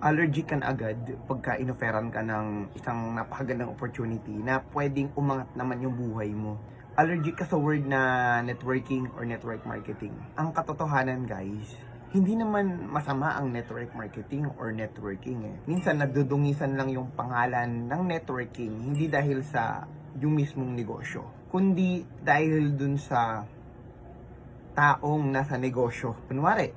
allergic ka na agad pagka inoferan ka ng isang napakagandang opportunity na pwedeng umangat naman yung buhay mo. Allergic ka sa word na networking or network marketing. Ang katotohanan guys, hindi naman masama ang network marketing or networking eh. Minsan nagdudungisan lang yung pangalan ng networking, hindi dahil sa yung mismong negosyo, kundi dahil dun sa taong nasa negosyo. Kunwari,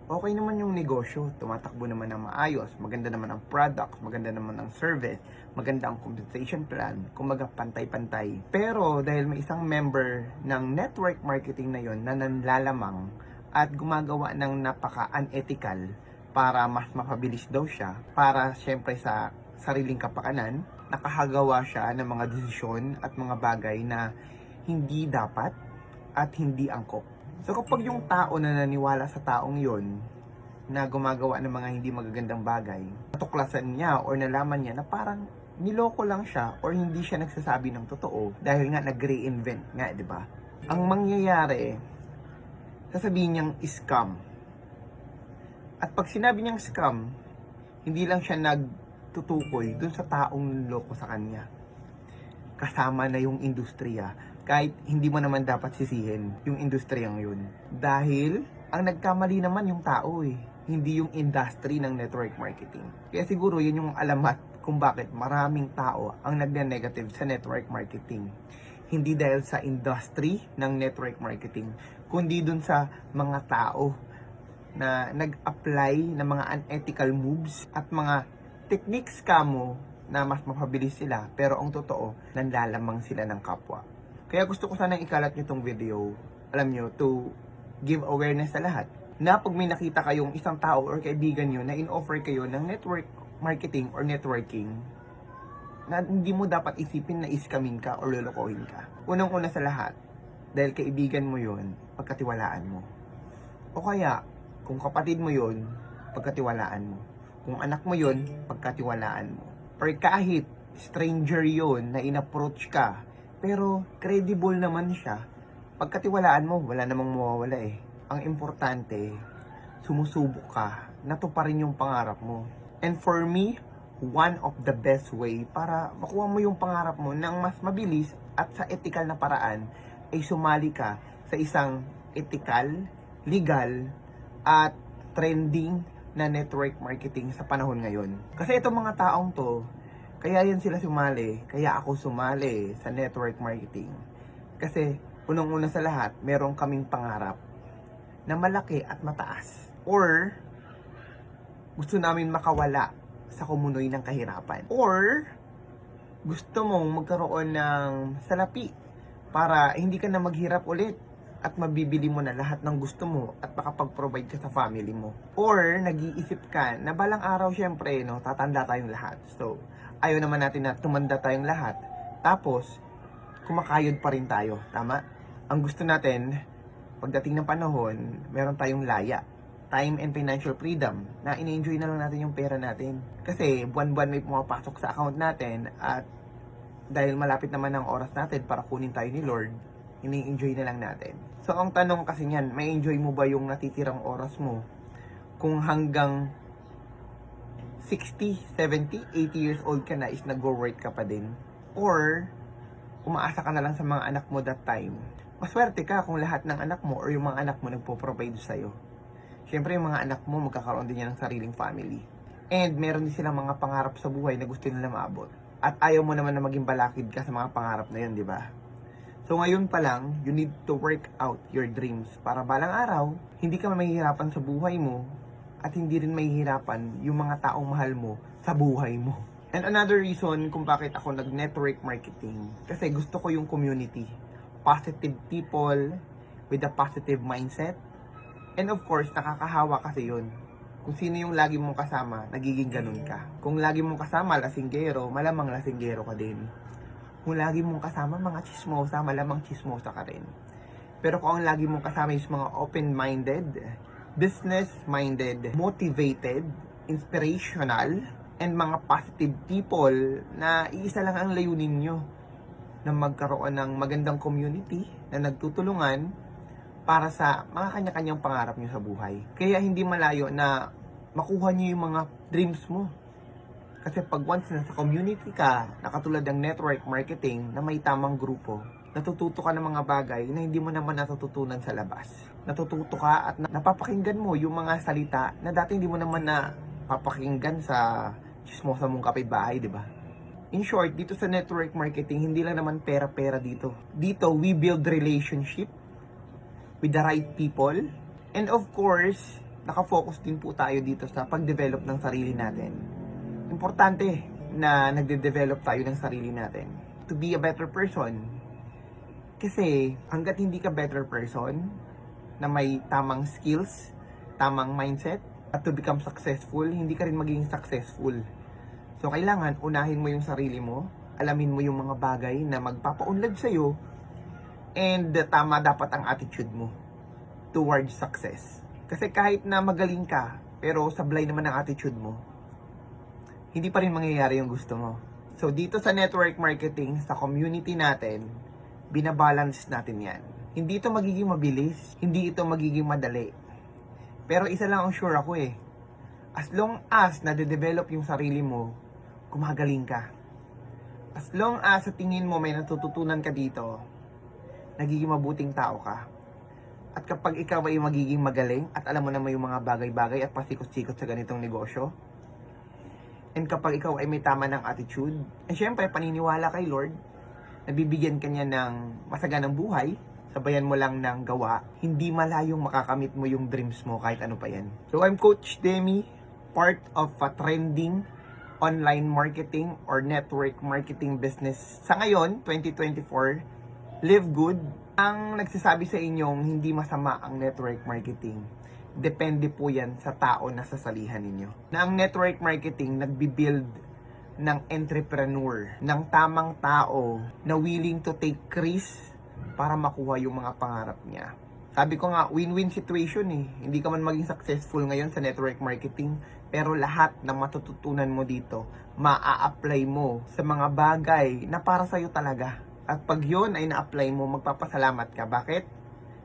okay naman yung negosyo, tumatakbo naman ng maayos, maganda naman ang product, maganda naman ang service, maganda ang compensation plan, kumbaga pantay-pantay. Pero dahil may isang member ng network marketing na yon na nanlalamang at gumagawa ng napaka-unethical para mas mapabilis daw siya, para syempre sa sariling kapakanan, nakahagawa siya ng mga desisyon at mga bagay na hindi dapat at hindi angkop. So kapag yung tao na naniwala sa taong yon na gumagawa ng mga hindi magagandang bagay, natuklasan niya or nalaman niya na parang niloko lang siya or hindi siya nagsasabi ng totoo dahil nga nag-reinvent nga, di ba? Ang mangyayari, sasabihin niyang scam. At pag sinabi niyang scam, hindi lang siya nagtutukoy dun sa taong loko sa kanya. Kasama na yung industriya, kahit hindi mo naman dapat sisihin yung industriyang yun. Dahil ang nagkamali naman yung tao eh, hindi yung industry ng network marketing. Kaya siguro yun yung alamat kung bakit maraming tao ang nagne-negative sa network marketing. Hindi dahil sa industry ng network marketing, kundi dun sa mga tao na nag-apply ng mga unethical moves at mga techniques kamo na mas mapabilis sila, pero ang totoo, nanlalamang sila ng kapwa. Kaya gusto ko sanang ikalat nyo itong video, alam nyo, to give awareness sa lahat. Na pag may nakita kayong isang tao or kaibigan nyo na in-offer kayo ng network marketing or networking, na hindi mo dapat isipin na iskamin ka or lulukohin ka. Unang-una sa lahat, dahil kaibigan mo yon, pagkatiwalaan mo. O kaya, kung kapatid mo yon, pagkatiwalaan mo. Kung anak mo yon, pagkatiwalaan mo. Or kahit stranger yon na in-approach ka, pero credible naman siya, pagkatiwalaan mo, wala namang mawawala eh. Ang importante, sumusubok ka, natuparin yung pangarap mo. And for me, one of the best way para makuha mo yung pangarap mo ng mas mabilis at sa ethical na paraan ay sumali ka sa isang ethical, legal, at trending na network marketing sa panahon ngayon. Kasi itong mga taong to, kaya yan sila sumali, kaya ako sumali sa network marketing. Kasi unang-una sa lahat, meron kaming pangarap na malaki at mataas. Or gusto namin makawala sa kumunoy ng kahirapan. Or gusto mong magkaroon ng salapi para hindi ka na maghirap ulit at mabibili mo na lahat ng gusto mo at makapag-provide ka sa family mo. Or nag-iisip ka na balang araw syempre, no, tatanda tayong lahat. So, ayaw naman natin na tumanda tayong lahat. Tapos, kumakayod pa rin tayo. Tama? Ang gusto natin, pagdating ng panahon, meron tayong laya. Time and financial freedom na in-enjoy na lang natin yung pera natin. Kasi buwan-buwan may pumapasok sa account natin at dahil malapit naman ang oras natin para kunin tayo ni Lord, ini-enjoy na lang natin. So ang tanong kasi niyan, may enjoy mo ba yung natitirang oras mo kung hanggang 60, 70, 80 years old ka na is nag-work ka pa din? Or umaasa ka na lang sa mga anak mo that time? Maswerte ka kung lahat ng anak mo or yung mga anak mo nagpo-provide sa'yo. Siyempre yung mga anak mo magkakaroon din yan ng sariling family. And meron din silang mga pangarap sa buhay na gusto nila maabot. At ayaw mo naman na maging balakid ka sa mga pangarap na yun, di ba? So ngayon pa lang, you need to work out your dreams para balang araw, hindi ka mahihirapan sa buhay mo at hindi rin mahihirapan yung mga taong mahal mo sa buhay mo. And another reason kung bakit ako nag-network marketing, kasi gusto ko yung community. Positive people with a positive mindset. And of course, nakakahawa kasi yun. Kung sino yung lagi mong kasama, nagiging ganun ka. Kung lagi mong kasama lasinggero, malamang lasinggero ka din. Kung lagi mong kasama mga chismosa, malamang chismosa ka rin. Pero kung ang lagi mong kasama is mga open-minded, business-minded, motivated, inspirational, and mga positive people na iisa lang ang layunin nyo na magkaroon ng magandang community na nagtutulungan para sa mga kanya-kanyang pangarap nyo sa buhay. Kaya hindi malayo na makuha niyo yung mga dreams mo. Kasi pag once nasa community ka, na katulad ng network marketing na may tamang grupo, natututo ka ng mga bagay na hindi mo naman natututunan sa labas. Natututo ka at napapakinggan mo yung mga salita na dati hindi mo naman napapakinggan sa chismosa mong kapitbahay, di ba? In short, dito sa network marketing, hindi lang naman pera-pera dito. Dito, we build relationship with the right people. And of course, nakafocus din po tayo dito sa pag-develop ng sarili natin. Importante na nagde-develop tayo ng sarili natin to be a better person. Kasi hanggat hindi ka better person na may tamang skills, tamang mindset, at to become successful, hindi ka rin magiging successful. So, kailangan unahin mo yung sarili mo, alamin mo yung mga bagay na magpapaunlad sa'yo, and tama dapat ang attitude mo towards success. Kasi kahit na magaling ka, pero sablay naman ang attitude mo, hindi pa rin mangyayari yung gusto mo. So, dito sa network marketing, sa community natin, binabalance natin yan. Hindi ito magiging mabilis, hindi ito magiging madali. Pero isa lang ang sure ako as long as nade-develop yung sarili mo, gumagaling ka. As long as sa tingin mo may natututunan ka dito, nagiging mabuting tao ka. At kapag ikaw ay magiging magaling at alam mo naman yung mga bagay-bagay at pasikot-sikot sa ganitong negosyo, and kapag ikaw ay may tama ng attitude, syempre paniniwala kay Lord, nabibigyan ka niya ng masaganang buhay, sabayan mo lang ng gawa, hindi malayong makakamit mo yung dreams mo kahit ano pa yan. So I'm Coach Demi, part of a trending online marketing or network marketing business. Sa ngayon, 2024, live good. Ang nagsasabi sa inyong hindi masama ang network marketing, depende po yan sa tao na sasalihan ninyo. Na ang network marketing nagbibuild ng entrepreneur, ng tamang tao na willing to take risk para makuha yung mga pangarap niya. Sabi ko nga, win-win situation Hindi ka man maging successful ngayon sa network marketing, pero lahat ng matututunan mo dito, maa-apply mo sa mga bagay na para sa'yo talaga. At pag yun ay na-apply mo, magpapasalamat ka. Bakit?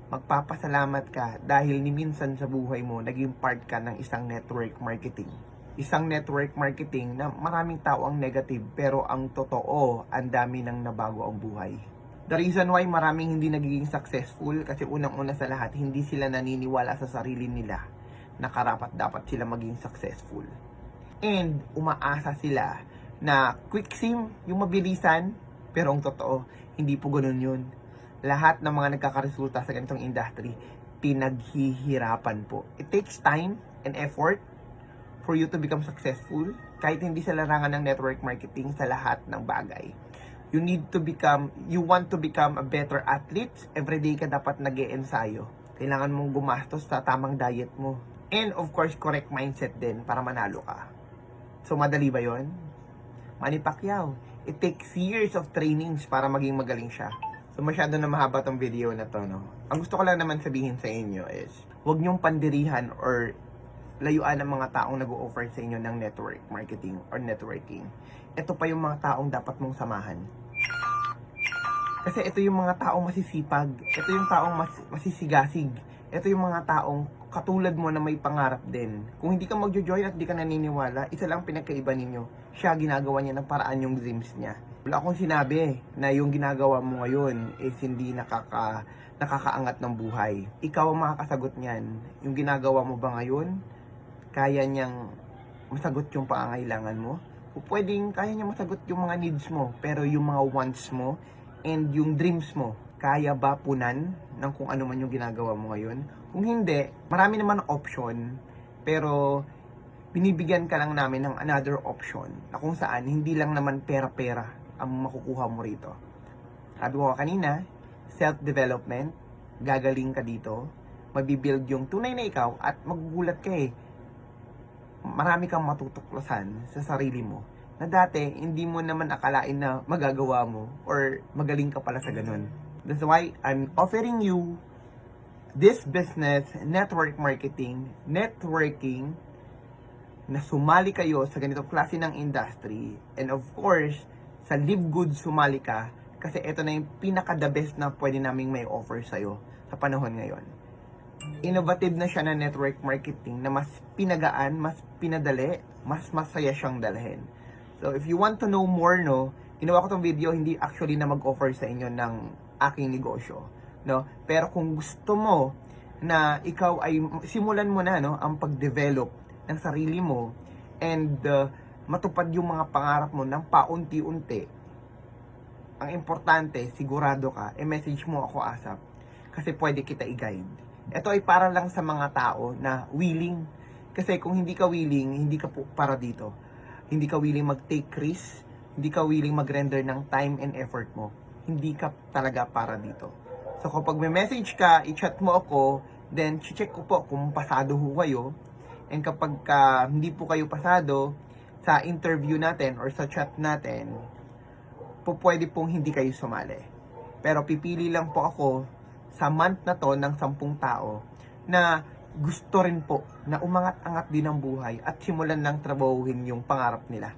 Magpapasalamat ka dahil ni minsan sa buhay mo, naging part ka ng isang network marketing. Isang network marketing na maraming tao ang negative, pero ang totoo, ang dami nang nabago ang buhay. The reason why maraming hindi nagiging successful, kasi unang-una sa lahat, hindi sila naniniwala sa sarili nila na karapat-dapat sila maging successful. And umaasa sila na quick sim, yung mabilisan, pero ang totoo, hindi po ganun yun. Lahat ng mga nagkakaresulta sa ganitong industry, pinaghihirapan po. It takes time and effort for you to become successful, kahit hindi sa larangan ng network marketing, sa lahat ng bagay. You want to become a better athlete, everyday ka dapat nag-e-ensayo. Kailangan mong gumastos sa tamang diet mo. And of course, correct mindset din para manalo ka. So, madali ba yon? Manny Pacquiao, it takes years of trainings para maging magaling siya. So, masyado na mahaba tong video na to, no? Ang gusto ko lang naman sabihin sa inyo is, huwag niyong pandirihan or layuan ng mga taong nag-o-offer sa inyo ng network marketing or networking. Ito pa yung mga taong dapat mong samahan. Kasi ito yung mga taong masisipag, ito yung taong masisigasig, ito yung mga taong katulad mo na may pangarap din. Kung hindi ka magjo-join at hindi ka naniniwala, isa lang pinagkaiba ninyo, siya ginagawa niya ng paraan yung dreams niya. Wala akong sinabi na yung ginagawa mo ngayon is hindi nakakaangat ng buhay. Ikaw ang makakasagot niyan. Yung ginagawa mo ba ngayon, kaya niyang masagot yung pangangailangan mo? O pwedeng kaya niya masagot yung mga needs mo, pero yung mga wants mo and yung dreams mo, kaya ba punan ng kung ano man yung ginagawa mo ngayon? Kung hindi, marami naman option, pero binibigyan ka lang namin ng another option na kung saan hindi lang naman pera-pera ang makukuha mo rito. Sabi ko kanina, self-development, gagaling ka dito, mabibuild yung tunay na ikaw at magugulat ka marami kang matutuklasan sa sarili mo na dati hindi mo naman akalain na magagawa mo or magaling ka pala sa ganun. That's why I'm offering you this business, network marketing, networking, na sumali kayo sa ganitong klase ng industry. And of course, sa Live Good sumali ka kasi ito na yung pinaka-the best na pwede naming may offer sa'yo sa panahon ngayon. innovative na siya na network marketing na mas pinagaan, mas pinadali, mas masaya siyang dalhin. So, if you want to know more, no, ginawa ko tong video hindi actually na mag-offer sa inyo ng aking negosyo, no? Pero kung gusto mo na ikaw ay simulan mo na, no, ang pag-develop ng sarili mo and matupad yung mga pangarap mo ng paunti-unti, ang importante, sigurado ka, message mo ako ASAP kasi pwede kita i-guide. Ito ay para lang sa mga tao na willing. Kasi kung hindi ka willing, hindi ka po para dito. Hindi ka willing mag-take risk, hindi ka willing mag-render ng time and effort mo, hindi ka talaga para dito. So kapag may message ka, i-chat mo ako, then check ko po kung pasado ho kayo. And kapag hindi po kayo pasado sa interview natin or sa chat natin, po pwede pong hindi kayo sumali. Pero pipili lang po ako sa month na to ng 10 tao na gusto rin po na umangat-angat din ang buhay at simulan ng trabahuhin yung pangarap nila.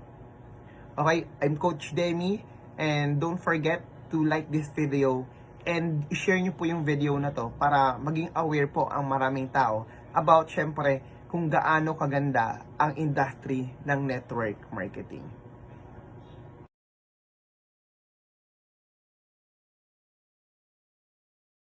Okay, I'm Coach Demi and don't forget to like this video and share nyo po yung video na to para maging aware po ang maraming tao about syempre kung gaano kaganda ang industry ng network marketing.